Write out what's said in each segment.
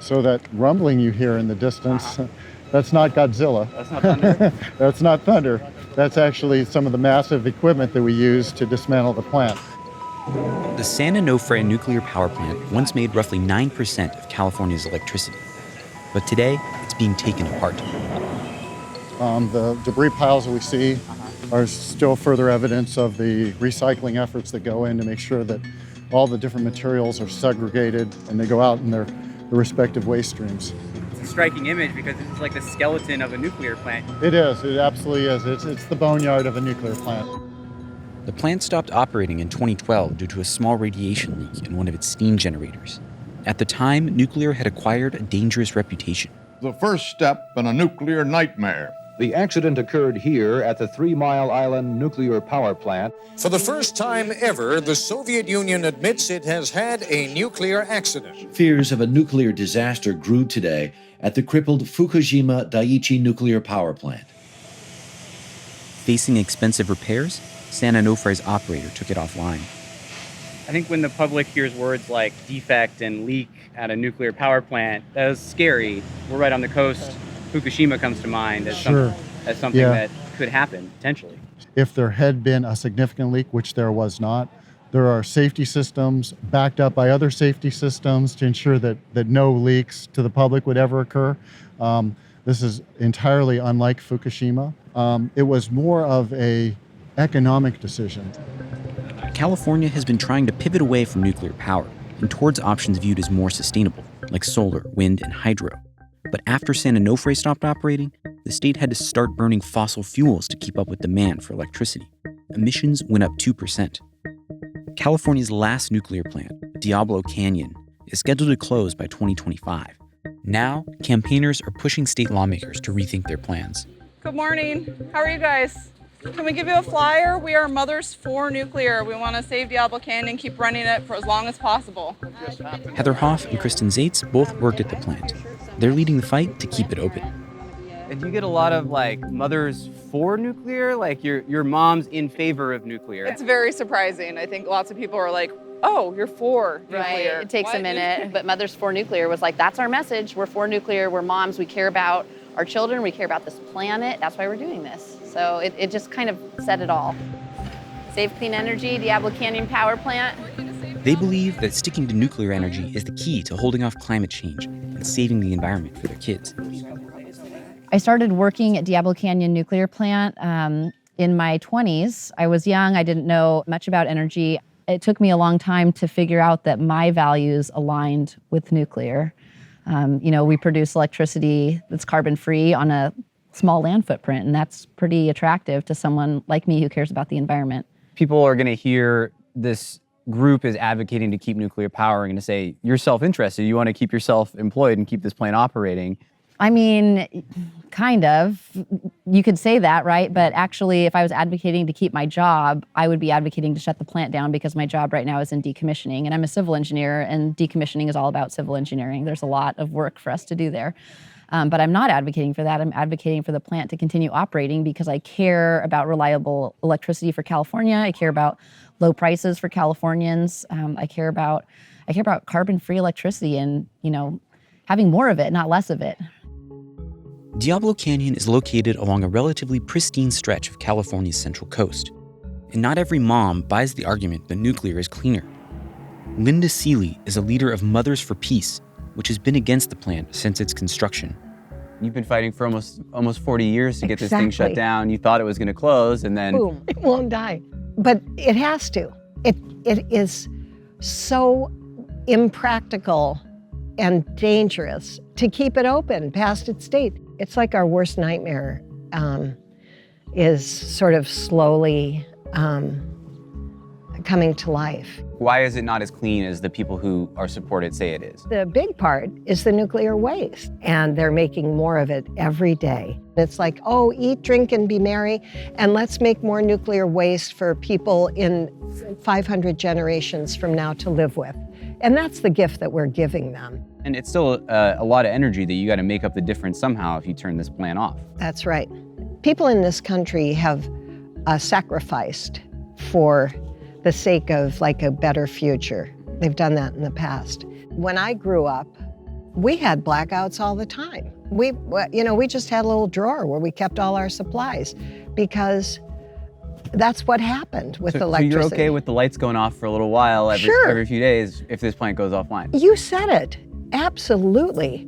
So that rumbling you hear in the distance, that's not Godzilla. That's not thunder? That's not thunder. That's actually some of the massive equipment that we use to dismantle the plant. The San Onofre nuclear power plant once made roughly 9% of California's electricity. But today, it's being taken apart. The debris piles that we see are still further evidence of the recycling efforts that go in to make sure that all the different materials are segregated and they go out in their respective waste streams. It's a striking image because it's like the skeleton of a nuclear plant. It is. It absolutely is. It's the boneyard of a nuclear plant. The plant stopped operating in 2012 due to a small radiation leak in one of its steam generators. At the time, nuclear had acquired a dangerous reputation. The first step in a nuclear nightmare. The accident occurred here at the 3 Mile Island nuclear power plant. For the first time ever, the Soviet Union admits it has had a nuclear accident. Fears of a nuclear disaster grew today at the crippled Fukushima Daiichi nuclear power plant. Facing expensive repairs, San Onofre's operator took it offline. I think when the public hears words like defect and leak at a nuclear power plant, that is scary. We're right on the coast. Fukushima comes to mind as, as something that could happen, potentially. If there had been a significant leak, which there was not, there are safety systems backed up by other safety systems to ensure that no leaks to the public would ever occur. This is entirely unlike Fukushima. It was more of an economic decision. California has been trying to pivot away from nuclear power and towards options viewed as more sustainable, like solar, wind, and hydro. But after San Onofre stopped operating, the state had to start burning fossil fuels to keep up with demand for electricity. Emissions went up 2%. California's last nuclear plant, Diablo Canyon, is scheduled to close by 2025. Now, campaigners are pushing state lawmakers to rethink their plans. Good morning. How are you guys? Can we give you a flyer? We are Mothers for Nuclear. We want to save Diablo Canyon and keep running it for as long as possible. Heather Hoff and Kristen Zaitz both work at the plant. They're leading the fight to keep it open. And do you get a lot of mothers for nuclear? Like your mom's in favor of nuclear? It's very surprising. I think lots of people are like, oh, you're for nuclear. Right, it takes a minute. But Mothers for Nuclear was like, that's our message. We're for nuclear. We're moms. We care about our children. We care about this planet. That's why we're doing this. So it just kind of said it all. Save clean energy, Diablo Canyon power plant. They believe that sticking to nuclear energy is the key to holding off climate change and saving the environment for their kids. I started working at Diablo Canyon nuclear plant in my 20s. I was young. I didn't know much about energy. It took me a long time to figure out that my values aligned with nuclear. We produce electricity that's carbon-free on a small land footprint, and that's pretty attractive to someone like me who cares about the environment. People are going to hear this group is advocating to keep nuclear power and going to say, you're self-interested. You want to keep yourself employed and keep this plant operating. I mean, kind of. You could say that, right? But actually, if I was advocating to keep my job, I would be advocating to shut the plant down because my job right now is in decommissioning. And I'm a civil engineer, and decommissioning is all about civil engineering. There's a lot of work for us to do there. But I'm not advocating for that. I'm advocating for the plant to continue operating because I care about reliable electricity for California. I care about low prices for Californians. I care about carbon-free electricity and, having more of it, not less of it. Diablo Canyon is located along a relatively pristine stretch of California's central coast. And not every mom buys the argument that nuclear is cleaner. Linda Seeley is a leader of Mothers for Peace, which has been against the plant since its construction. You've been fighting for almost 40 years to get this thing shut down. You thought it was going to close, and then... Boom, it won't die. But it has to. It is so impractical and dangerous to keep it open past its date. It's like our worst nightmare is sort of slowly coming to life. Why is it not as clean as the people who are supported say it is? The big part is the nuclear waste, and they're making more of it every day. It's like, oh, eat, drink, and be merry, and let's make more nuclear waste for people in 500 generations from now to live with. And that's the gift that we're giving them. And it's still a lot of energy that you got to make up the difference somehow if you turn this plant off. That's right. People in this country have sacrificed for the sake of like a better future. They've done that in the past. When I grew up, We had blackouts all the time. We just had a little drawer where we kept all our supplies because that's what happened with electricity. So you're okay with the lights going off for a little while every few days if this plant goes offline? You said it. Absolutely.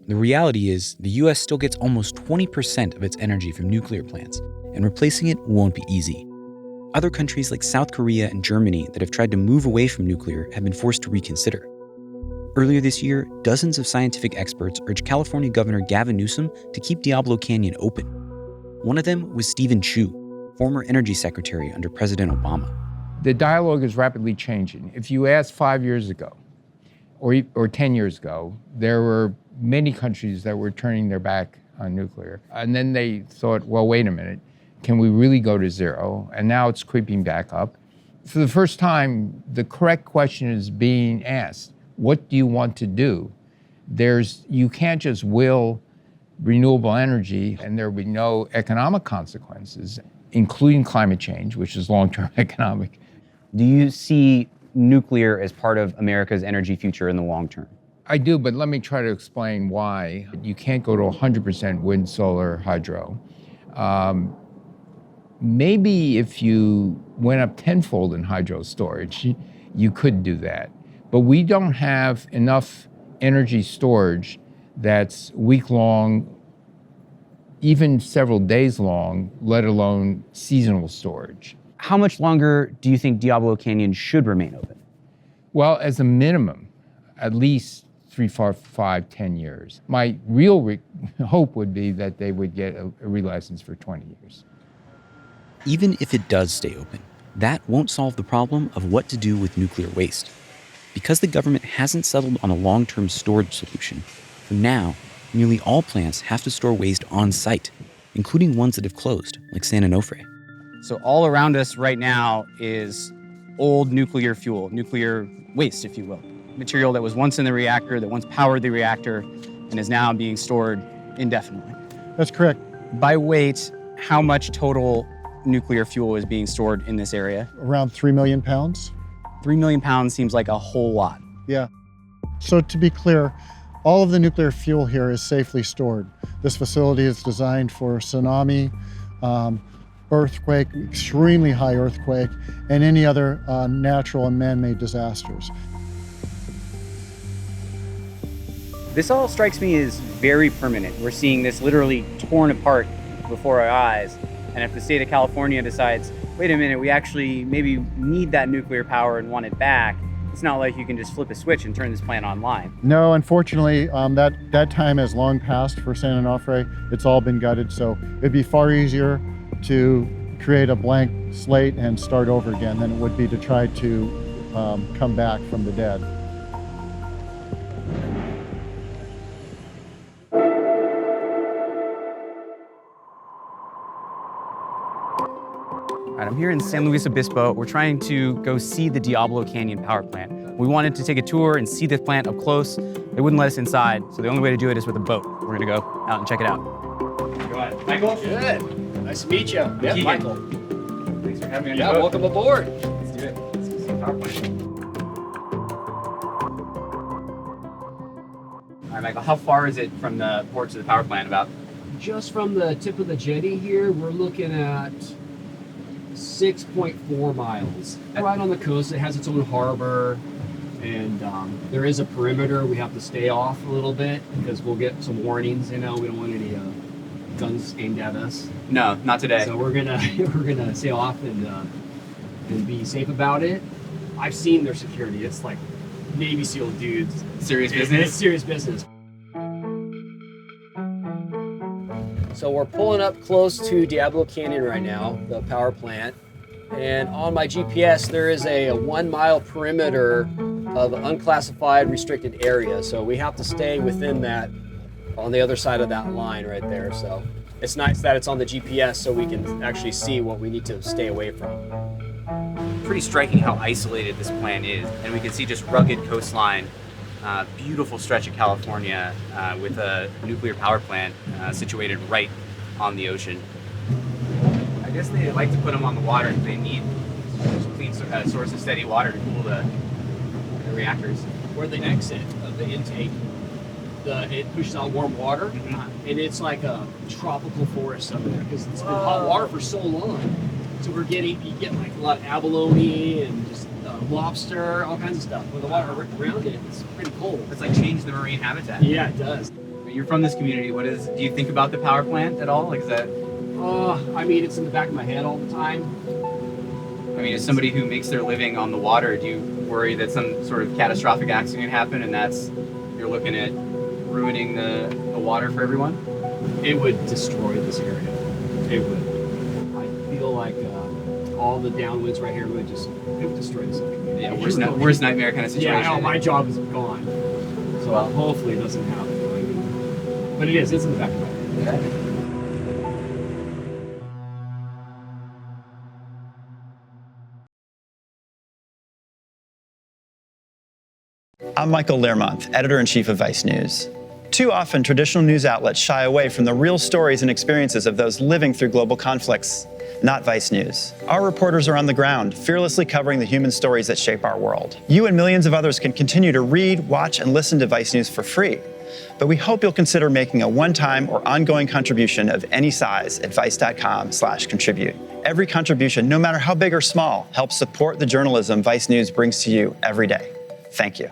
The reality is, the US still gets almost 20% of its energy from nuclear plants, and replacing it won't be easy. Other countries like South Korea and Germany that have tried to move away from nuclear have been forced to reconsider. Earlier this year, dozens of scientific experts urged California Governor Gavin Newsom to keep Diablo Canyon open. One of them was Stephen Chu, former energy secretary under President Obama. The dialogue is rapidly changing. If you asked 5 years ago, or 10 years ago, there were many countries that were turning their back on nuclear. And then they thought, well, wait a minute, can we really go to zero? And now it's creeping back up. For the first time, the correct question is being asked. What do you want to do? You can't just will renewable energy and there will be no economic consequences, including climate change, which is long-term economic. Do you see nuclear as part of America's energy future in the long term? I do, but let me try to explain why. You can't go to 100% wind, solar, hydro. Maybe if you went up tenfold in hydro storage, you could do that. But we don't have enough energy storage that's week-long, even several days long, let alone seasonal storage. How much longer do you think Diablo Canyon should remain open? Well, as a minimum, at least 3, 4, 5, 10 years. My real hope would be that they would get a relicense for 20 years. Even if it does stay open, that won't solve the problem of what to do with nuclear waste. Because the government hasn't settled on a long-term storage solution, for now, nearly all plants have to store waste on site, including ones that have closed, like San Onofre. So all around us right now is old nuclear fuel, nuclear waste, if you will. Material that was once in the reactor, that once powered the reactor, and is now being stored indefinitely. That's correct. By weight, how much total nuclear fuel is being stored in this area? Around 3 million pounds. 3 million pounds seems like a whole lot. Yeah. So to be clear, all of the nuclear fuel here is safely stored. This facility is designed for tsunami, earthquake, extremely high earthquake, and any other natural and man-made disasters. This all strikes me as very permanent. We're seeing this literally torn apart before our eyes. And if the state of California decides, wait a minute, we actually maybe need that nuclear power and want it back, it's not like you can just flip a switch and turn this plant online. No, unfortunately, that time has long passed for San Onofre. It's all been gutted, so it'd be far easier to create a blank slate and start over again than it would be to try to come back from the dead. All right, I'm here in San Luis Obispo. We're trying to go see the Diablo Canyon power plant. We wanted to take a tour and see this plant up close. They wouldn't let us inside, so the only way to do it is with a boat. We're gonna go out and check it out. Go ahead. Michael? Good. Nice to meet you. Yeah, Keegan. Michael. Thanks for having me on Yeah, the boat. welcome aboard. Let's do it. Let's go see the power plant. All right, Michael, how far is it from the port to the power plant about? Just from the tip of the jetty here, we're looking at 6.4 miles. Right on the coast, it has its own harbor, and there is a perimeter we have to stay off a little bit because we'll get some warnings. You know, we don't want any guns aimed at us. No, not today. So we're gonna stay off and be safe about it. I've seen their security. It's like Navy SEAL dudes. Serious business? It's serious business. So we're pulling up close to Diablo Canyon right now, the power plant. And on my GPS, there is a 1 mile perimeter of unclassified restricted area. So we have to stay within that, on the other side of that line right there. So it's nice that it's on the GPS so we can actually see what we need to stay away from. Pretty striking how isolated this plant is. And we can see just rugged coastline, beautiful stretch of California with a nuclear power plant situated right on the ocean. I guess they like to put them on the water if they need clean source of steady water to cool the reactors. We're the exit of the intake. it pushes out warm water, and it's like a tropical forest up there because it's been hot water for so long. So you get like a lot of abalone and just lobster, all kinds of stuff. With the water around it, it's pretty cold. It's like changed the marine habitat. Yeah, it does. You're from this community. Do you think about the power plant at all? Like, is that? I mean, it's in the back of my head all the time. I mean, as somebody who makes their living on the water, do you worry that some sort of catastrophic accident happened and you're looking at ruining the water for everyone? It would destroy this area. It would. I feel like all the downwinds right here would destroy this community. Yeah, worst nightmare kind of situation. Yeah, my job is gone. So hopefully it doesn't happen. But it's in the back of my head. Okay. I'm Michael Learmonth, editor-in-chief of Vice News. Too often, traditional news outlets shy away from the real stories and experiences of those living through global conflicts. Not Vice News. Our reporters are on the ground, fearlessly covering the human stories that shape our world. You and millions of others can continue to read, watch, and listen to Vice News for free. But we hope you'll consider making a one-time or ongoing contribution of any size at vice.com/contribute. Every contribution, no matter how big or small, helps support the journalism Vice News brings to you every day. Thank you.